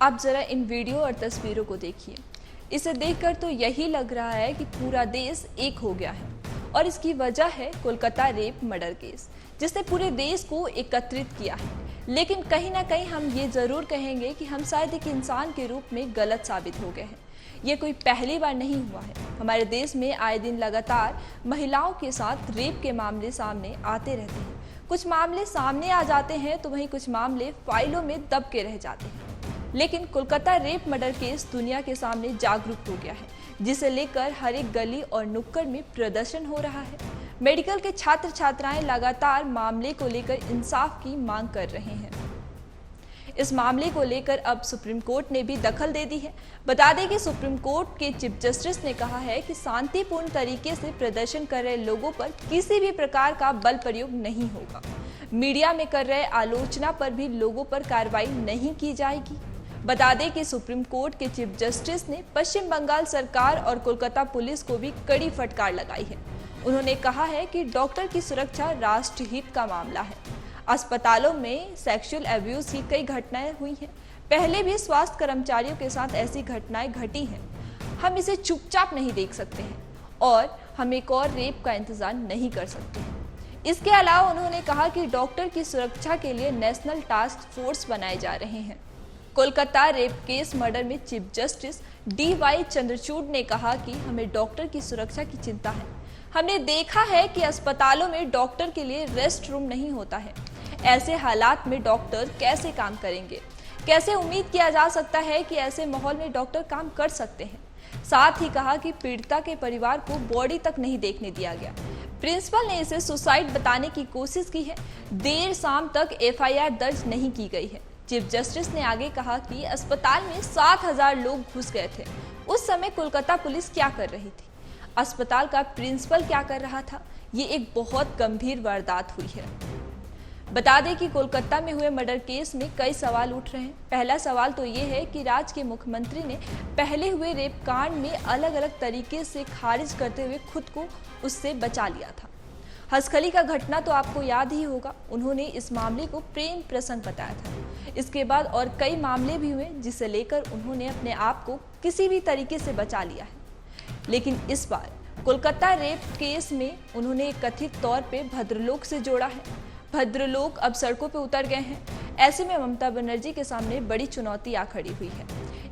आप जरा इन वीडियो और तस्वीरों को देखिए। इसे देखकर तो यही लग रहा है कि पूरा देश एक हो गया है और इसकी वजह है कोलकाता रेप मर्डर केस, जिसने पूरे देश को एकत्रित किया है। लेकिन कहीं ना कहीं हम ये जरूर कहेंगे कि हम शायद एक इंसान के रूप में गलत साबित हो गए हैं। ये कोई पहली बार नहीं हुआ है। हमारे देश में आए दिन लगातार महिलाओं के साथ रेप के मामले सामने आते रहते हैं। कुछ मामले सामने आ जाते हैं तो वहीं कुछ मामले फाइलों में दब के रह जाते हैं। लेकिन कोलकाता रेप मर्डर केस दुनिया के सामने जागरूक हो गया है, जिसे लेकर हर एक गली और नुक्कड़ में प्रदर्शन हो रहा है। मेडिकल के छात्र छात्राएं लगातार मामले को लेकर इंसाफ की मांग कर रहे हैं। इस मामले को लेकर अब सुप्रीम कोर्ट ने भी दखल दे दी है। बता दें कि सुप्रीम कोर्ट के चीफ जस्टिस ने कहा है कि शांतिपूर्ण तरीके से प्रदर्शन कर रहे लोगों पर किसी भी प्रकार का बल प्रयोग नहीं होगा। मीडिया में कर रहे आलोचना पर भी लोगों पर कार्रवाई नहीं की जाएगी। बता दें कि सुप्रीम कोर्ट के चीफ जस्टिस ने पश्चिम बंगाल सरकार और कोलकाता पुलिस को भी कड़ी फटकार लगाई है। उन्होंने कहा है कि डॉक्टर की सुरक्षा राष्ट्रहित का मामला है। अस्पतालों में सेक्सुअल अब्यूज की कई घटनाएं हुई हैं। पहले भी स्वास्थ्य कर्मचारियों के साथ ऐसी घटनाएं घटी हैं। हम इसे चुपचाप नहीं देख सकते हैं और हम एक और रेप का इंतजार नहीं कर सकते हैं। इसके अलावा उन्होंने कहा कि डॉक्टर की सुरक्षा के लिए नेशनल टास्क फोर्स बनाए जा रहे हैं। कोलकाता रेप केस मर्डर में चीफ जस्टिस DY चंद्रचूड़ ने कहा कि हमें डॉक्टर की सुरक्षा की चिंता है। हमने देखा है कि अस्पतालों में डॉक्टर के लिए रेस्ट रूम नहीं होता है। ऐसे हालात में डॉक्टर कैसे काम करेंगे? कैसे उम्मीद किया जा सकता है कि ऐसे माहौल में डॉक्टर काम कर सकते हैं? साथ ही कहा कि पीड़िता के परिवार को बॉडी तक नहीं देखने दिया गया। प्रिंसिपल ने इसे सुसाइड बताने की कोशिश की है। देर शाम तक FIR दर्ज नहीं की गई है। चीफ जस्टिस ने आगे कहा कि अस्पताल में 7,000 लोग घुस गए थे। उस समय कोलकाता पुलिस क्या कर रही थी? अस्पताल का प्रिंसिपल क्या कर रहा था? ये एक बहुत गंभीर वारदात हुई है। बता दें कि कोलकाता में हुए मर्डर केस में कई सवाल उठ रहे हैं। पहला सवाल तो ये है कि राज्य के मुख्यमंत्री ने पहले हुए रेप कांड में अलग अलग तरीके से खारिज करते हुए खुद को उससे बचा लिया था। हंसखली का घटना तो आपको याद ही होगा। उन्होंने इस मामले को प्रेम प्रसंग बताया था। इसके बाद और कई मामले भी हुए जिसे लेकर उन्होंने अपने आप को किसी भी तरीके से बचा लिया है। लेकिन इस बार कोलकाता रेप केस में उन्होंने कथित तौर पे भद्रलोक से जोड़ा है। भद्रलोक अब सड़कों पे उतर गए हैं। ऐसे में ममता बनर्जी के सामने बड़ी चुनौती आ खड़ी हुई है।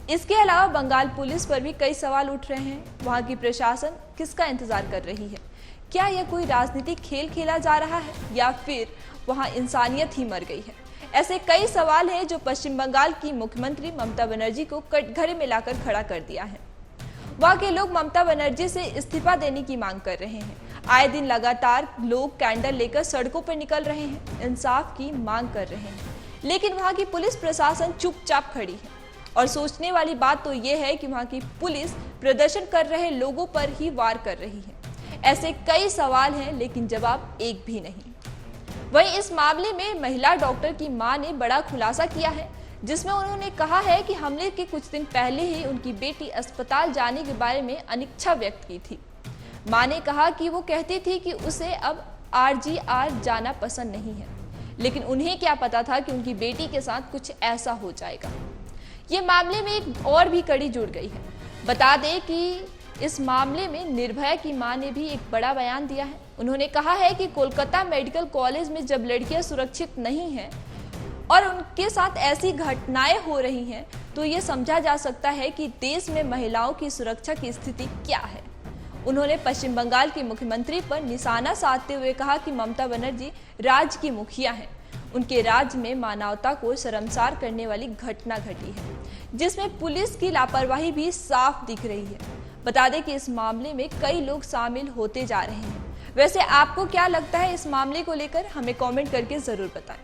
इसके अलावा बंगाल पुलिस पर भी कई सवाल उठ रहे हैं। वहां की प्रशासन किसका इंतजार कर रही है? क्या यह कोई राजनीतिक खेल खेला जा रहा है या फिर वहां इंसानियत ही मर गई है? ऐसे कई सवाल हैं जो पश्चिम बंगाल की मुख्यमंत्री ममता बनर्जी को कटघरे में लाकर खड़ा कर दिया है। वहां के लोग ममता बनर्जी से इस्तीफा देने की मांग कर रहे हैं। आए दिन लगातार लोग कैंडल लेकर सड़कों पर निकल रहे हैं, इंसाफ की मांग कर रहे हैं। लेकिन वहां की पुलिस प्रशासन चुपचाप खड़ी है। और सोचने वाली बात तो ये है कि वहां की पुलिस प्रदर्शन कर रहे लोगों पर ही वार कर रही है। ऐसे कई सवाल हैं लेकिन जवाब एक भी नहीं। वहीं इस मामले में महिला डॉक्टर की मां ने बड़ा खुलासा किया है, जिसमें उन्होंने कहा है कि हमले के कुछ दिन पहले ही उनकी बेटी अस्पताल जाने के बारे में अनिच्छा व्यक्त की थी। मां ने कहा कि वो कहती थी कि उसे अब RGR जाना पसंद नहीं है, लेकिन उन्हें क्या पता था कि उनकी बेटी के साथ कुछ ऐसा हो जाएगा। ये मामले में एक और भी कड़ी जुड़ गई है। बता दें कि इस मामले में निर्भया की मां ने भी एक बड़ा बयान दिया है। उन्होंने कहा है कि कोलकाता मेडिकल कॉलेज में जब लड़कियां सुरक्षित नहीं हैं और उनके साथ ऐसी घटनाएं हो रही हैं, तो ये समझा जा सकता है कि देश में महिलाओं की सुरक्षा की स्थिति क्या है। उन्होंने पश्चिम बंगाल के मुख्यमंत्री पर निशाना साधते हुए कहा कि ममता बनर्जी राज्य की मुखिया हैं। उनके राज्य में मानवता को शर्मसार करने वाली घटना घटी है, जिसमें पुलिस की लापरवाही भी साफ दिख रही है। बता दें कि इस मामले में कई लोग शामिल होते जा रहे हैं। वैसे आपको क्या लगता है इस मामले को लेकर? हमें कमेंट करके जरूर बताएं।